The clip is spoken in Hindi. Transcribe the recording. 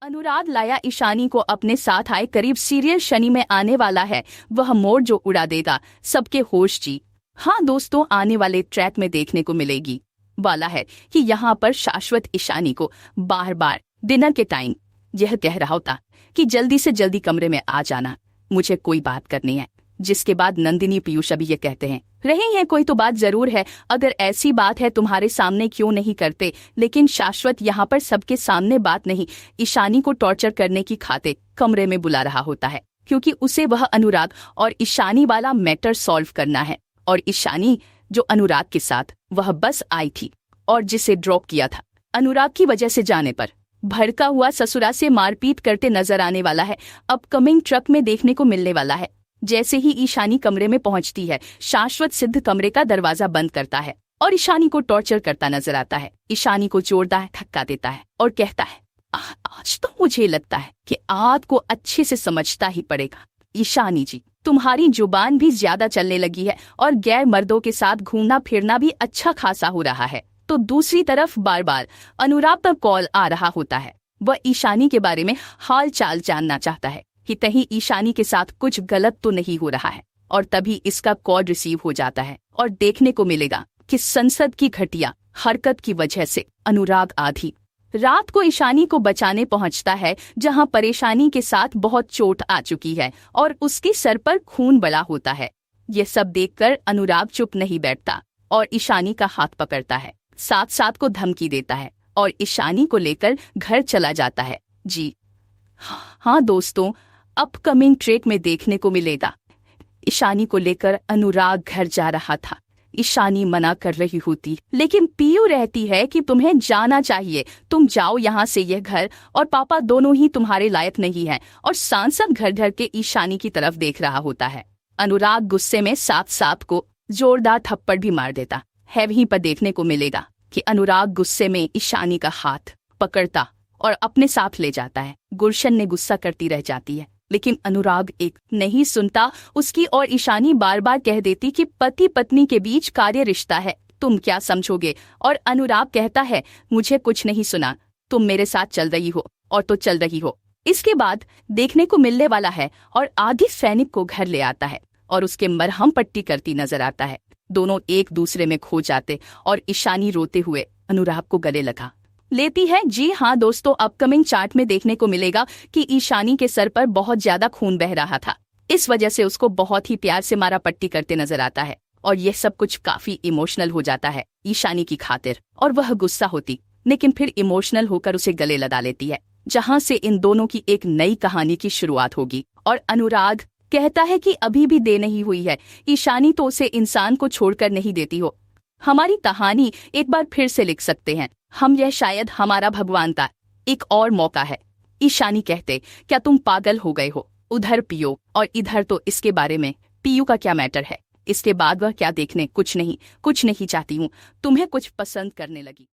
अनुराग लाया ईशानी को अपने साथ आए करीब सीरियल शनि में आने वाला है वह मोड़ जो उड़ा देगा सबके होश जी। हाँ दोस्तों, आने वाले ट्रैक में देखने को मिलेगी वाला है कि यहाँ पर शाश्वत ईशानी को बार बार डिनर के टाइम यह कह रहा होता कि जल्दी से जल्दी कमरे में आ जाना, मुझे कोई बात करनी है। जिसके बाद नंदिनी पीयूष अभी ये कहते हैं रही है कोई तो बात जरूर है, अगर ऐसी बात है तुम्हारे सामने क्यों नहीं करते। लेकिन शाश्वत यहाँ पर सबके सामने बात नहीं, ईशानी को टॉर्चर करने की खातिर कमरे में बुला रहा होता है, क्योंकि उसे वह अनुराग और ईशानी वाला मैटर सॉल्व करना है। और ईशानी जो अनुराग के साथ वह बस आई थी और जिसे ड्रॉप किया था अनुराग की वजह से जाने पर भड़का हुआ ससुरा से मारपीट करते नजर आने वाला है, अपकमिंग ट्रक में देखने को मिलने वाला है। जैसे ही ईशानी कमरे में पहुंचती है, शाश्वत सिद्ध कमरे का दरवाजा बंद करता है और ईशानी को टॉर्चर करता नजर आता है। ईशानी को जोरदार धक्का देता है और कहता है आज तो मुझे लगता है कि आपको अच्छे से समझता ही पड़ेगा। ईशानी जी, तुम्हारी जुबान भी ज्यादा चलने लगी है और गैर मर्दों के साथ घूमना फिरना भी अच्छा खासा हो रहा है। तो दूसरी तरफ बार बार अनुराग पर कॉल आ रहा होता है, वह ईशानी के बारे में हाल चाल जानना चाहता है कि कहीं ईशानी के साथ कुछ गलत तो नहीं हो रहा है। और तभी इसका कॉल रिसीव हो जाता है और देखने को मिलेगा कि संसद की घटिया हरकत की वजह से अनुराग आधी रात को ईशानी को बचाने पहुंचता है, जहां परेशानी के साथ बहुत चोट आ चुकी है और उसके सर पर खून बड़ा होता है। ये सब देखकर अनुराग चुप नहीं बैठता और ईशानी का हाथ पकड़ता है, साथ साथ को धमकी देता है और ईशानी को लेकर घर चला जाता है। जी हाँ दोस्तों, अपकमिंग ट्रैक में देखने को मिलेगा ईशानी को लेकर अनुराग घर जा रहा था। ईशानी मना कर रही होती, लेकिन पीयू रहती है कि तुम्हें जाना चाहिए, तुम जाओ यहाँ से, यह घर और पापा दोनों ही तुम्हारे लायक नहीं हैं। और सांसद घर घर के ईशानी की तरफ देख रहा होता है। अनुराग गुस्से में साथ साथ को जोरदार थप्पड़ भी मार देता है। वहीं पर देखने को मिलेगा कि अनुराग गुस्से में ईशानी का हाथ पकड़ता और अपने साथ ले जाता है। गुलशन ने गुस्सा करती रह जाती है, लेकिन अनुराग एक नहीं सुनता उसकी, और ईशानी बार बार कह देती कि पति पत्नी के बीच कार्य रिश्ता है, तुम क्या समझोगे। और अनुराग कहता है मुझे कुछ नहीं सुना, तुम मेरे साथ चल रही हो और तो चल रही हो। इसके बाद देखने को मिलने वाला है और आगे सैनिक को घर ले आता है और उसके मरहम पट्टी करती नजर आता है। दोनों एक दूसरे में खो जाते और ईशानी रोते हुए अनुराग को गले लगा लेती है। जी हाँ दोस्तों, अपकमिंग चार्ट में देखने को मिलेगा कि ईशानी के सर पर बहुत ज्यादा खून बह रहा था, इस वजह से उसको बहुत ही प्यार से मारा पट्टी करते नजर आता है। और यह सब कुछ काफी इमोशनल हो जाता है ईशानी की खातिर, और वह गुस्सा होती लेकिन फिर इमोशनल होकर उसे गले लगा लेती है, जहाँ से इन दोनों की एक नई कहानी की शुरुआत होगी। और अनुराग कहता है कि अभी भी देर नहीं हुई है, ईशानी तो उसे इंसान को छोड़कर नहीं देती हो, हमारी कहानी एक बार फिर से लिख सकते हैं हम, यह शायद हमारा भगवान का एक और मौका है। ईशानी कहते क्या तुम पागल हो गए हो, उधर पियो और इधर तो इसके बारे में पीयू का क्या मैटर है। इसके बाद वह क्या देखने कुछ नहीं चाहती हूँ, तुम्हें कुछ पसंद करने लगी।